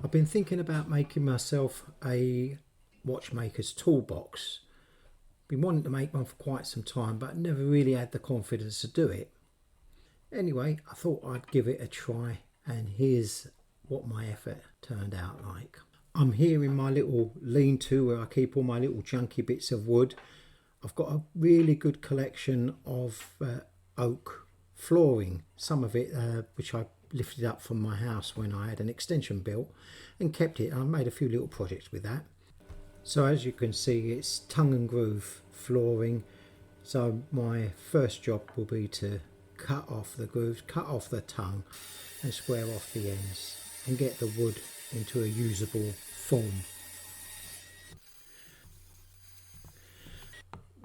I've been thinking about making myself a watchmaker's toolbox. Been wanting to make one for quite some time, but never really had the confidence to do it. Anyway, I thought I'd give it a try, and here's what my effort turned out like. I'm here in my little lean-to where I keep all my little junky bits of wood. I've got a really good collection of oak flooring, some of it which I lifted up from my house when I had an extension built and kept it. I made a few little projects with that. So as you can see, it's tongue and groove flooring. So my first job will be to cut off the grooves, cut off the tongue and square off the ends and get the wood into a usable form.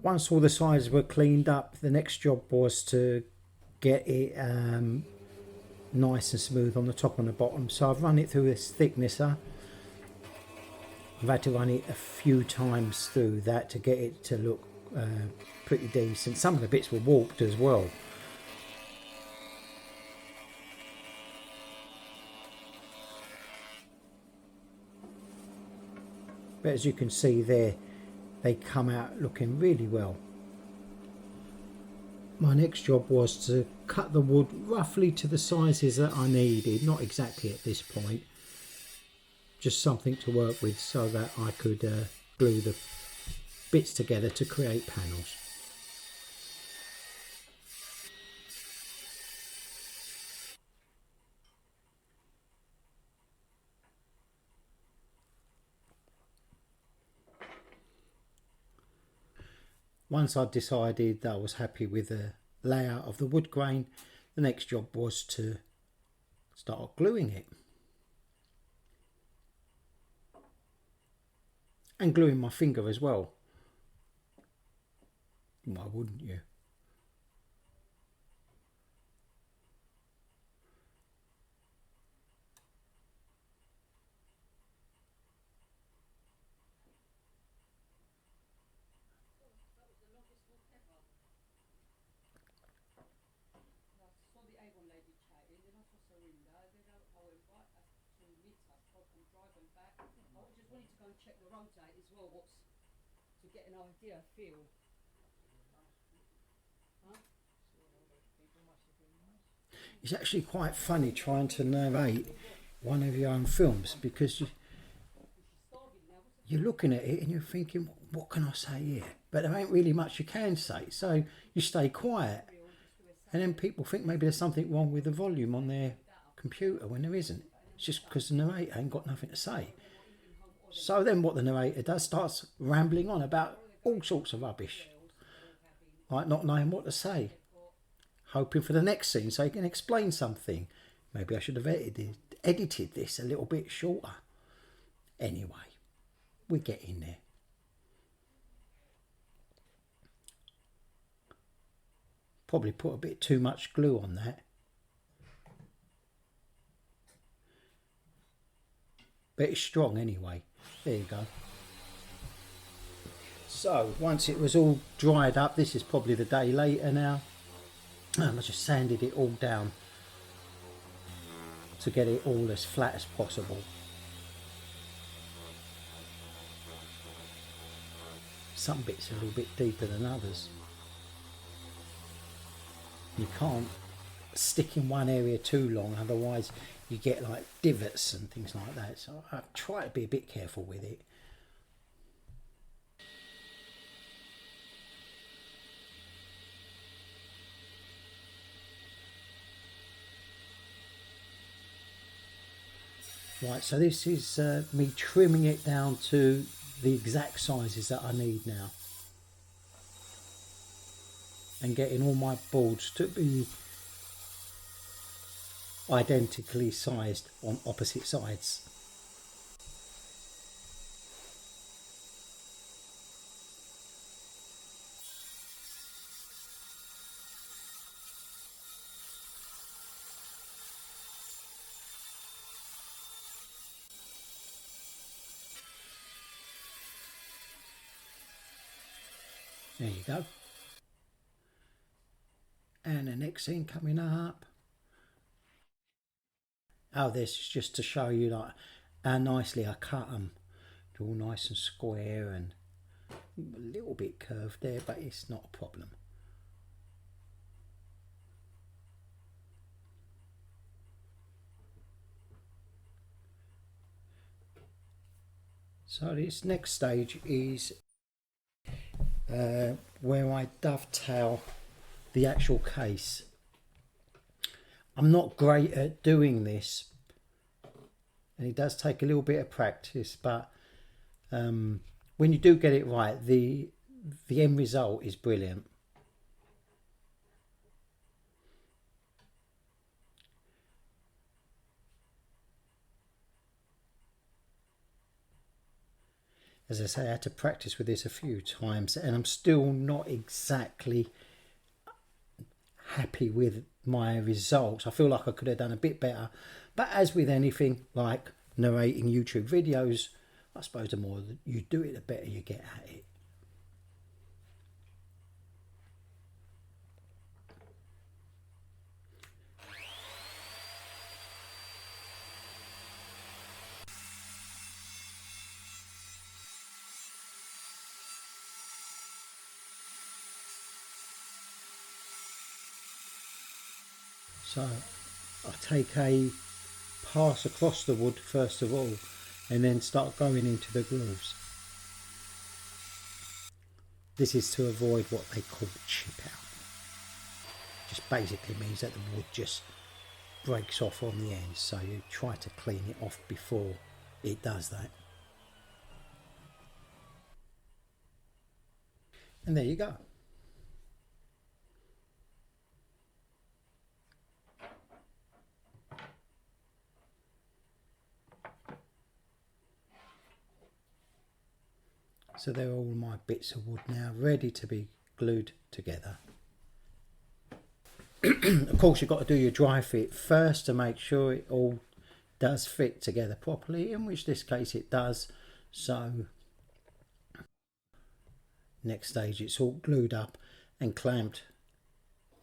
Once all the sides were cleaned up, the next job was to get it nice and smooth on the top and the bottom. So I've run it through this thicknesser. I've had to run it a few times through that to get it to look pretty decent. Some of the bits were warped as well. But as you can see there, they come out looking really well. My next job was to cut the wood roughly to the sizes that I needed, not exactly at this point, just something to work with so that I could glue the bits together to create panels. Once I decided that I was happy with the layout of the wood grain, the next job was to start gluing it. And gluing my finger as well. Why wouldn't you? Check the road date as well, what's to get an idea, feel. Huh? It's actually quite funny trying to narrate one of your own films because you're looking at it and you're thinking, what can I say here? But there ain't really much you can say, so you stay quiet. And then people think maybe there's something wrong with the volume on their computer when there isn't. It's just because the narrator ain't got nothing to say. So then what the narrator does, starts rambling on about all sorts of rubbish, like not knowing what to say, hoping for the next scene so he can explain something. Maybe I should have edited this a little bit shorter. Anyway, we get in there. Probably put a bit too much glue on that. But it's strong anyway. There you go. So once it was all dried up, this is probably the day later now, I just sanded it all down to get it all as flat as possible. Some bits are a little bit deeper than others. You can't stick in one area too long, otherwise you get like divots and things like that. So I try to be a bit careful with it. Right, so this is me trimming it down to the exact sizes that I need now. And getting all my boards to be identically sized on opposite sides. There you go. And the next thing coming up. Oh, this is just to show you like how nicely I cut them. They're all nice and square and a little bit curved there, but it's not a problem. So this next stage is where I dovetail the actual case. I'm not great at doing this, and it does take a little bit of practice, but when you do get it right, the end result is brilliant. As I say, I had to practice with this a few times, and I'm still not exactly happy with my results. I feel like I could have done a bit better, but as with anything like narrating YouTube videos, I suppose the more you do it, the better you get at it. So I take a pass across the wood first of all, and then start going into the grooves. This is to avoid what they call chip out. Just basically means that the wood just breaks off on the end, so you try to clean it off before it does that. And there you go. So they're all my bits of wood now, ready to be glued together. Of course, you've got to do your dry fit first to make sure it all does fit together properly, in which this case it does. So next stage, it's all glued up and clamped,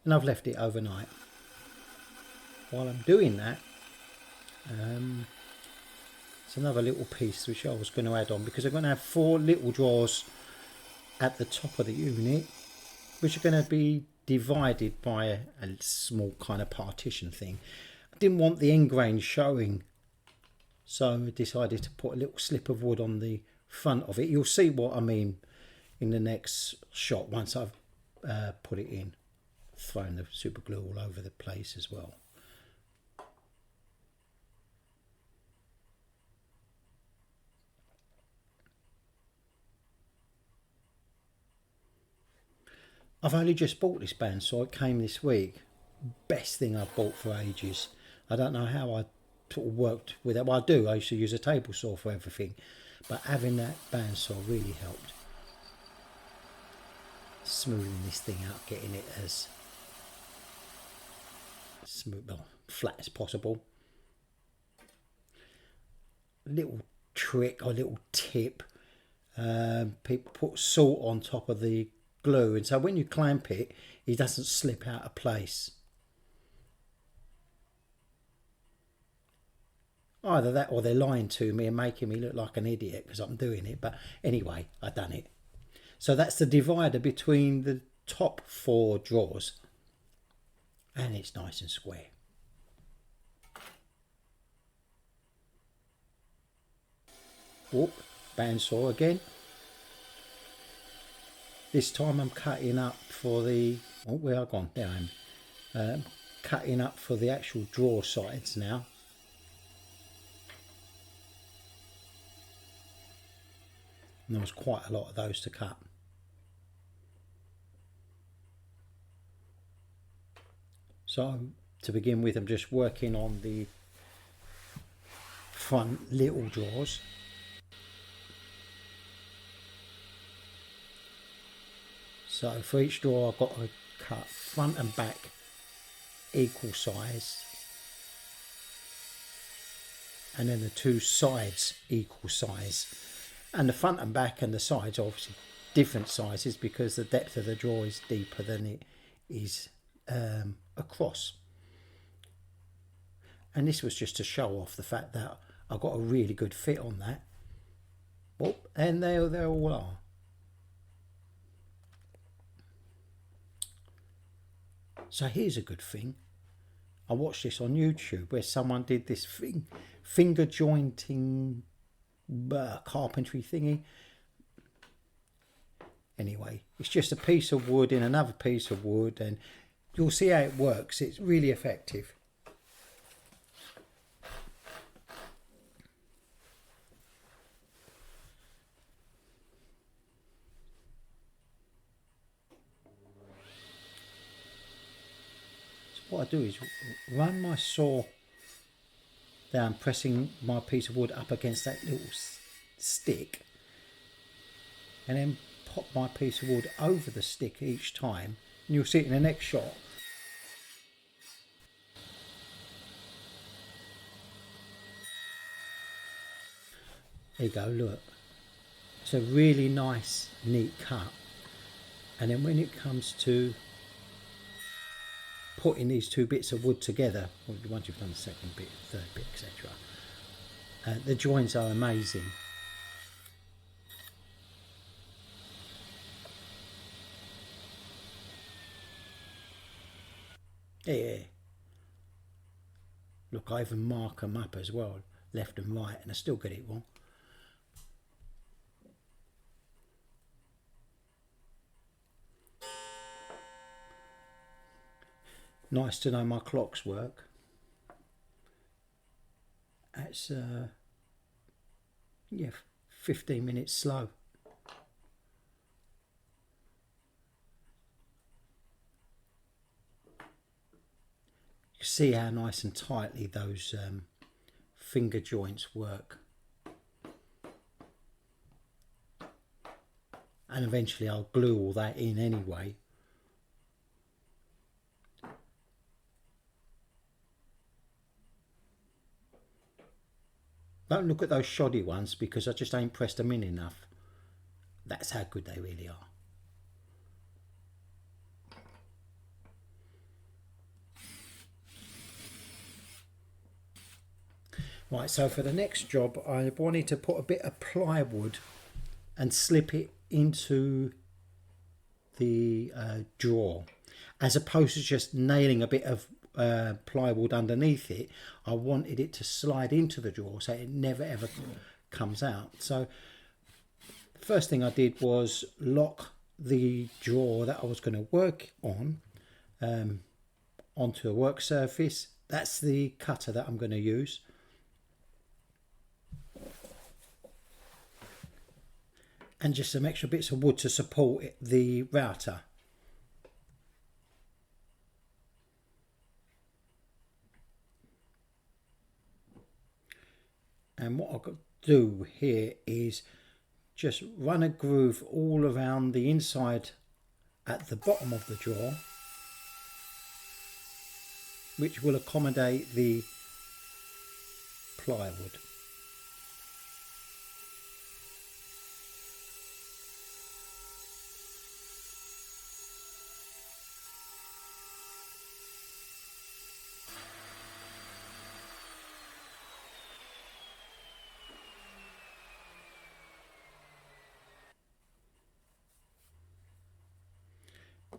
and I've left it overnight. While I'm doing that, it's another little piece which I was going to add on, because I'm going to have 4 little drawers at the top of the unit, which are going to be divided by a small kind of partition thing. I didn't want the end grain showing, so I decided to put a little slip of wood on the front of it. You'll see what I mean in the next shot once I've put it in, thrown the super glue all over the place as well. I've only just bought this bandsaw. It came this week. Best thing I've bought for ages. I don't know how I sort of worked with it. Well, I do. I used to use a table saw for everything, but having that bandsaw really helped. Smoothing this thing out, getting it as smooth, well, flat as possible. Little trick or little tip. People put salt on top of the glue, and so when you clamp it, it doesn't slip out of place. Either that or they're lying to me and making me look like an idiot because I'm doing it, but anyway, I've done it. So that's the divider between the top 4 drawers, and it's nice and square. Whoop, bandsaw again. This time I'm cutting up for the, oh, where I've gone, there I am. Cutting up for the actual drawer sides now. And there was quite a lot of those to cut. So to begin with, I'm just working on the front little drawers. So for each drawer I've got to cut front and back equal size, and then the 2 sides equal size, and the front and back and the sides are obviously different sizes because the depth of the drawer is deeper than it is across. And this was just to show off the fact that I got a really good fit on that. Oh, and there they all are. So here's a good thing. I watched this on YouTube where someone did this finger jointing carpentry thingy. Anyway, it's just a piece of wood in another piece of wood, and you'll see how it works. It's really effective. So what I do is run my saw down, pressing my piece of wood up against that little stick, and then pop my piece of wood over the stick each time, and you'll see it in the next shot. There you go, look. It's a really nice, neat cut. And then when it comes to putting these two bits of wood together, once you've done the second bit, third bit, etc., the joins are amazing. Yeah. Look, I even mark them up as well, left and right, and I still get it wrong. Nice to know my clocks work. That's, yeah, 15 minutes slow. You see how nice and tightly those finger joints work. And eventually I'll glue all that in anyway. Don't look at those shoddy ones because I just ain't pressed them in enough. That's how good they really are. Right, so for the next job, I wanted to put a bit of plywood and slip it into the drawer, as opposed to just nailing a bit of plywood underneath it. I wanted it to slide into the drawer so it never ever comes out. So first thing I did was lock the drawer that I was going to work on onto a work surface. That's the cutter that I'm going to use. And just some extra bits of wood to support the router. And what I've got to do here is just run a groove all around the inside at the bottom of the drawer, which will accommodate the plywood.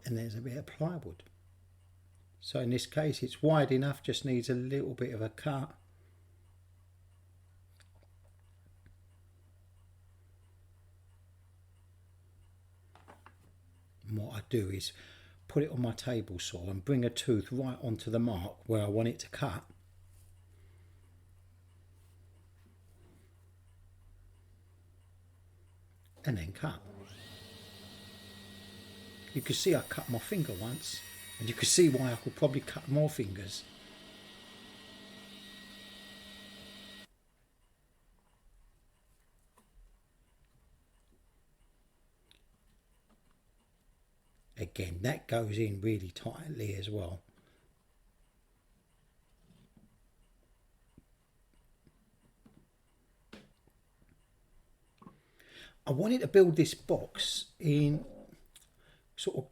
And there's a bit of plywood. So in this case it's wide enough, just needs a little bit of a cut. And what I do is put it on my table saw and bring a tooth right onto the mark where I want it to cut. And then cut. You can see I cut my finger once, and you can see why I could probably cut more fingers. Again, that goes in really tightly as well. I wanted to build this box in sort of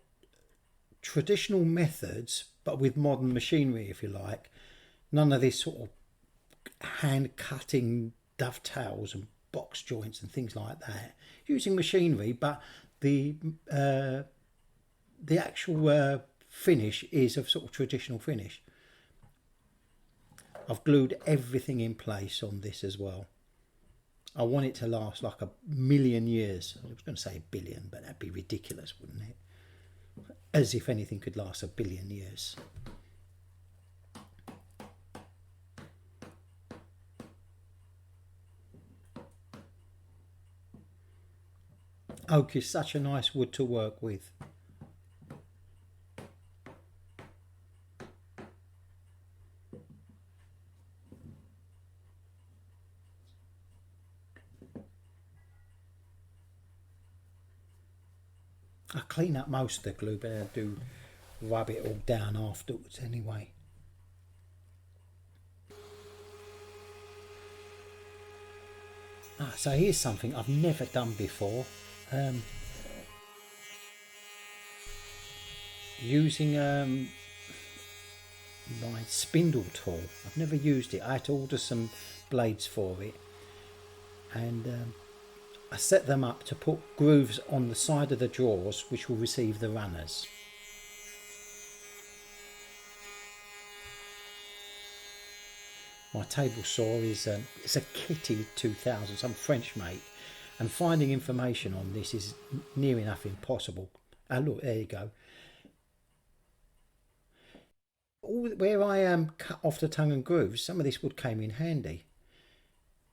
traditional methods, but with modern machinery, if you like. None of this sort of hand cutting dovetails and box joints and things like that using machinery, but the uh, the actual finish is a sort of traditional finish. I've glued everything in place on this as well. I want it to last like a million years. I was going to say a billion, but that'd be ridiculous, wouldn't it? As if anything could last a billion years. Oak is such a nice wood to work with. I clean up most of the glue, but I do rub it all down afterwards anyway. So here's something I've never done before. Using my spindle tool. I've never used it. I had to order some blades for it, and I set them up to put grooves on the side of the drawers which will receive the runners. My table saw is it's a Kitty 2000, some French make, and finding information on this is near enough impossible. Look, there you go. Where I cut off the tongue and grooves, some of this wood came in handy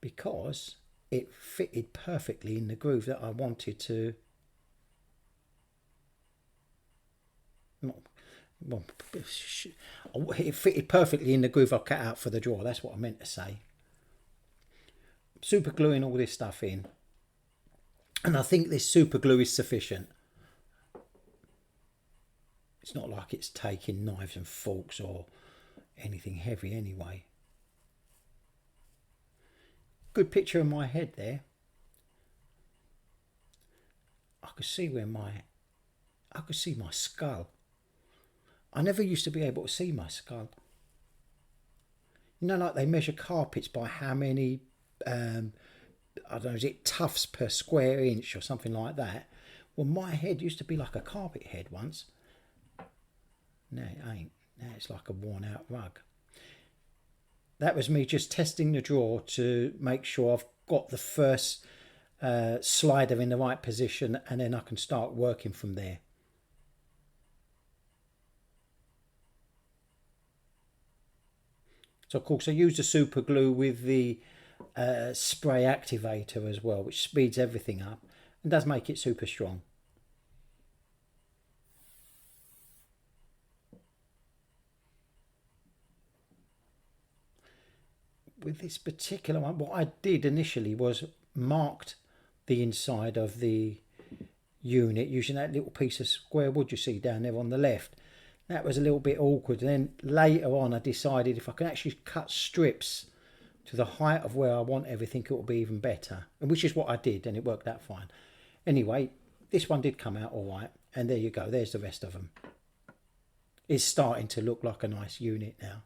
because it fitted perfectly in the groove that I wanted to. Well, it fitted perfectly in the groove I cut out for the drawer. That's what I meant to say. Super gluing all this stuff in, and I think this super glue is sufficient. It's not like it's taking knives and forks or anything heavy anyway. Good picture of my head there. I could see I could see my skull. I never used to be able to see my skull. You know, like they measure carpets by how many, I don't know, is it tufts per square inch or something like that? Well, my head used to be like a carpet head once. No, it ain't. Now it's like a worn out rug. That was me just testing the drawer to make sure I've got the first slider in the right position, and then I can start working from there. So of course I used the super glue with the spray activator as well, which speeds everything up and does make it super strong. With this particular one, what I did initially was marked the inside of the unit using that little piece of square wood you see down there on the left. That was a little bit awkward. And then later on I decided if I can actually cut strips to the height of where I want everything, it will be even better. And which is what I did, and it worked out fine. Anyway, this one did come out all right. And there you go. There's the rest of them. It's starting to look like a nice unit now.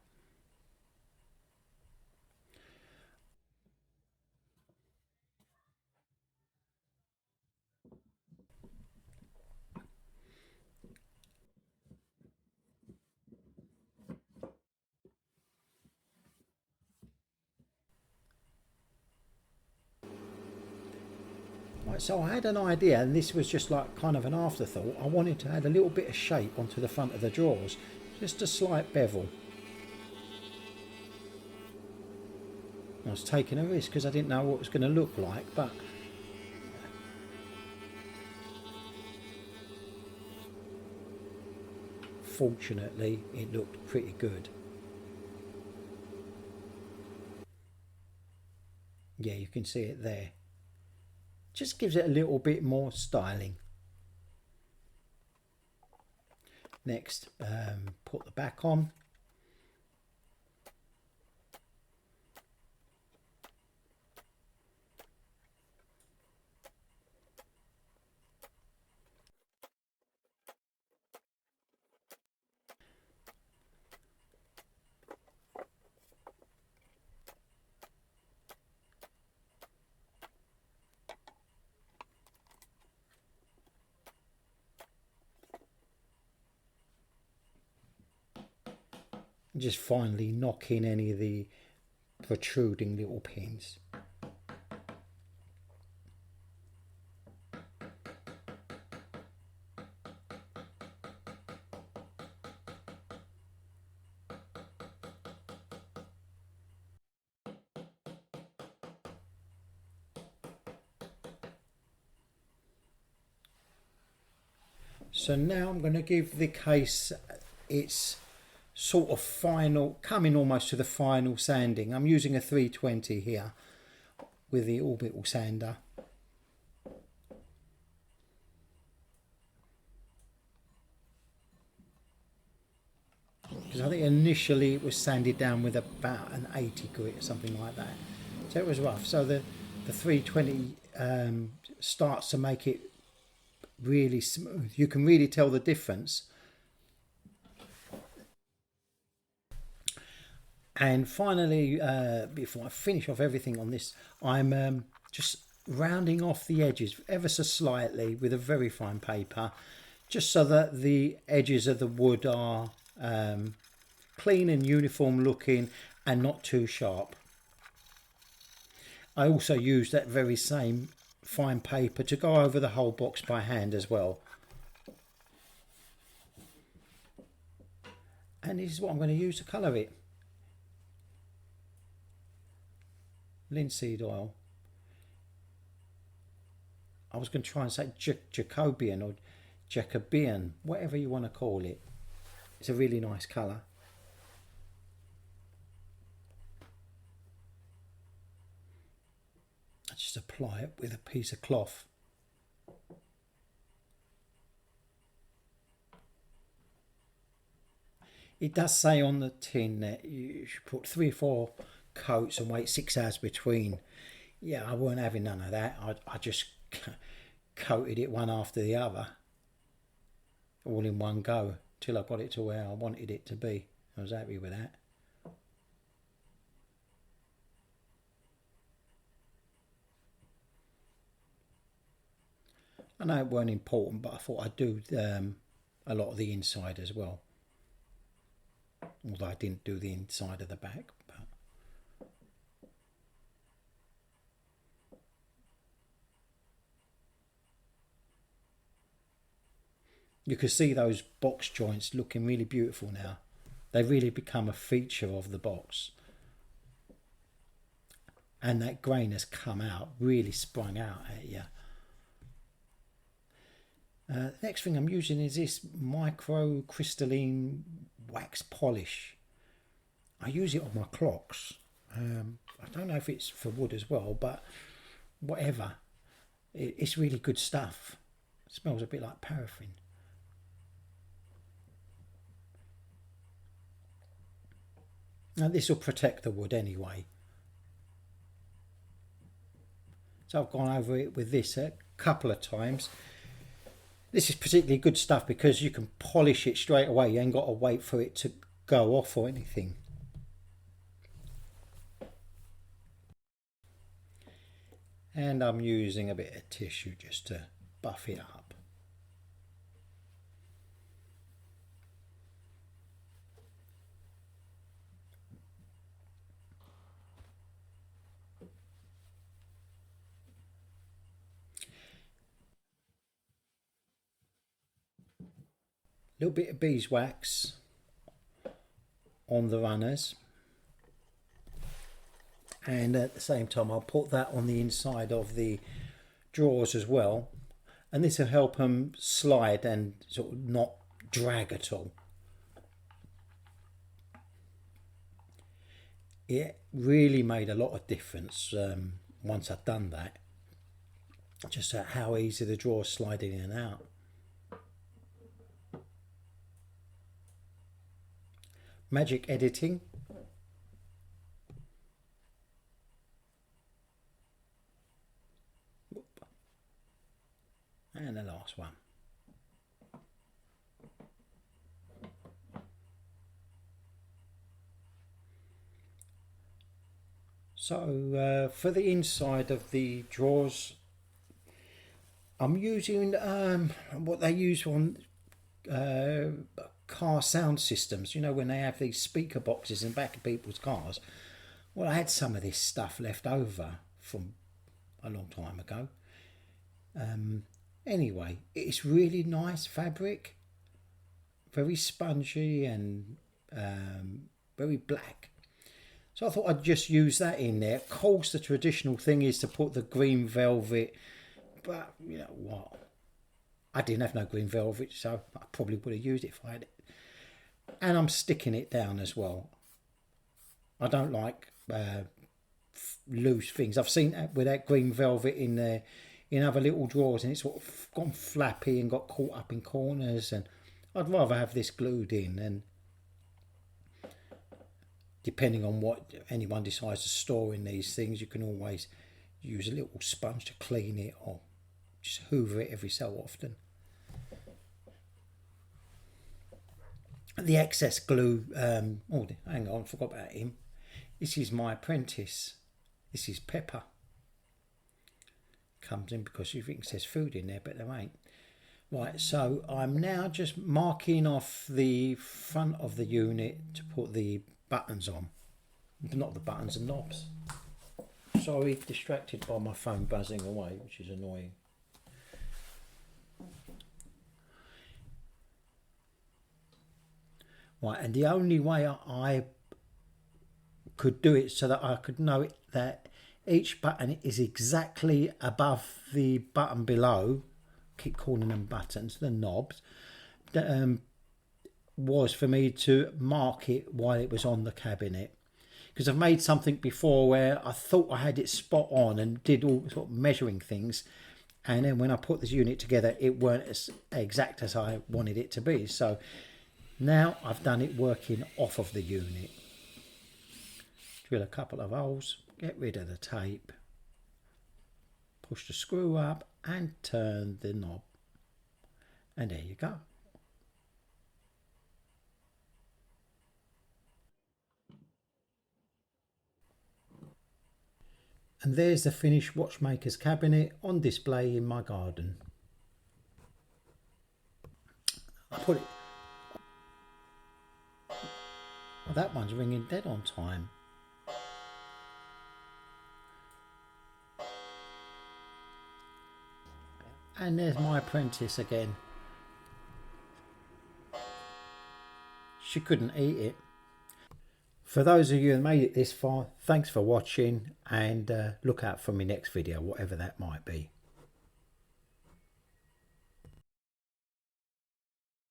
Right, so I had an idea, and this was just like kind of an afterthought. I wanted to add a little bit of shape onto the front of the drawers, just a slight bevel. I was taking a risk because I didn't know what it was going to look like, but fortunately it looked pretty good. Yeah, you can see it there. Just gives it a little bit more styling. Next, put the back on. just finally knock in any of the protruding little pins. So now I'm going to give the case its sort of final, coming almost to the final sanding. I'm using a 320 here with the orbital sander. Because I think initially it was sanded down with about an 80 grit or something like that. So it was rough. So the 320 starts to make it really smooth. You can really tell the difference. And finally, before I finish off everything on this, I'm just rounding off the edges ever so slightly with a very fine paper, just so that the edges of the wood are clean and uniform looking and not too sharp. I also use that very same fine paper to go over the whole box by hand as well. And this is what I'm going to use to colour it. Linseed oil. I was going to try and say Jacobean or Jacobean, whatever you want to call it. It's a really nice colour. I just apply it with a piece of cloth. It does say on the tin that you should put 3 or 4 coats and wait 6 hours between. Yeah, I weren't having none of that. I just coated it one after the other, all in one go, till I got it to where I wanted it to be. I was happy with that. I know it weren't important, but I thought I'd do a lot of the inside as well. Although I didn't do the inside of the back. But you can see those box joints looking really beautiful now. They've really become a feature of the box. And that grain has come out, really sprung out at you. Next thing I'm using is this micro crystalline wax polish. I use it on my clocks. I don't know if it's for wood as well, but whatever. It's really good stuff. It smells a bit like paraffin. Now this will protect the wood anyway. So I've gone over it with this a couple of times. This is particularly good stuff because you can polish it straight away. You ain't got to wait for it to go off or anything. And I'm using a bit of tissue just to buff it up. A little bit of beeswax on the runners, and at the same time I'll put that on the inside of the drawers as well, and this will help them slide and sort of not drag at all. It really made a lot of difference once I'd done that, just how easy the drawers slide in and out. Magic editing. And the last one. So for the inside of the drawers, I'm using what they use on car sound systems, you know, when they have these speaker boxes in the back of people's cars. Well, I had some of this stuff left over from a long time ago. Anyway, it's really nice fabric, very spongy and very black. So I thought I'd just use that in there. Of course, the traditional thing is to put the green velvet, but you know what? I didn't have no green velvet, so I probably would have used it if I had it. And I'm sticking it down as well. I don't like loose things. I've seen that with that green velvet in there, in other little drawers, and it's sort of gone flappy and got caught up in corners. And I'd rather have this glued in. And depending on what anyone decides to store in these things, you can always use a little sponge to clean it or just hoover it every so often. The excess glue, oh hang on, I forgot about him. This is my apprentice. This is Pepper. Comes in because you think there's food in there, but there ain't. Right, so I'm now just marking off the front of the unit to put the buttons on. Not the buttons, the knobs. Sorry, distracted by my phone buzzing away, which is annoying. Right, and the only way I could do it so that I could know it, that each button is exactly above the button below, keep calling them buttons, the knobs, was for me to mark it while it was on the cabinet. Because I've made something before where I thought I had it spot on and did all sort of measuring things, and then when I put this unit together it weren't as exact as I wanted it to be. So now I've done it working off of the unit. Drill a couple of holes, get rid of the tape, push the screw up and turn the knob, and there you go. And there's the finished watchmaker's cabinet on display in my garden. I put it... Well, that one's ringing dead on time. And there's my apprentice again. She couldn't eat it. For those of you who made it this far, thanks for watching, and look out for my next video, whatever that might be.